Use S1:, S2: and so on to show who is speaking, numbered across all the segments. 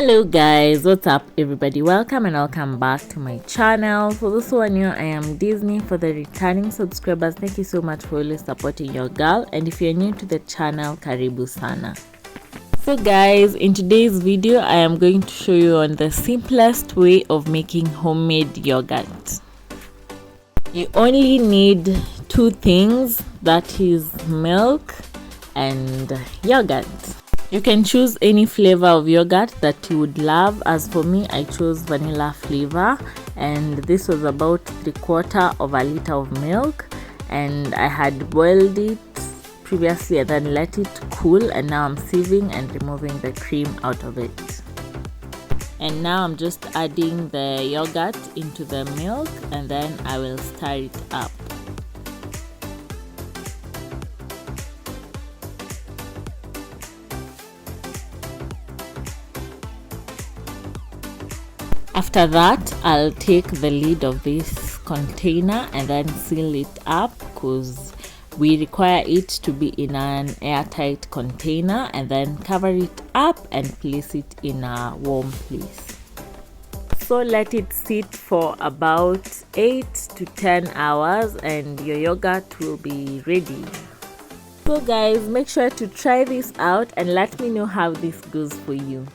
S1: Hello guys, what's up everybody? Welcome and welcome back to my channel. For those who are new, I am Disney. For the returning subscribers, thank you so much for always supporting your girl, and if you're new to the channel, karibu sana. So guys, in today's video I am going to show you on the simplest way of making homemade yogurt. You only need two things, that is milk and yogurt. You can choose any flavor of yogurt that you would love. As for me, I chose vanilla flavor, and this was about 3/4 of a liter of milk, and I had boiled it previously and then let it cool, and now I'm sieving and removing the cream out of it. And now I'm just adding the yogurt into the milk, and then I will stir it up. After that, I'll take the lid of this container and then seal it up, because we require it to be in an airtight container, and then cover it up and place it in a warm place. So let it sit for about 8 to 10 hours and your yogurt will be ready. So guys, make sure to try this out and let me know how this goes for you.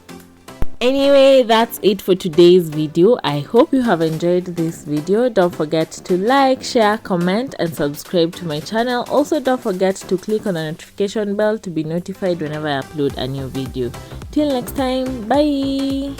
S1: Anyway, that's it for today's video. I hope you have enjoyed this video. Don't forget to like, share, comment and subscribe to my channel. Also, don't forget to click on the notification bell to be notified whenever I upload a new video. Till next time, bye.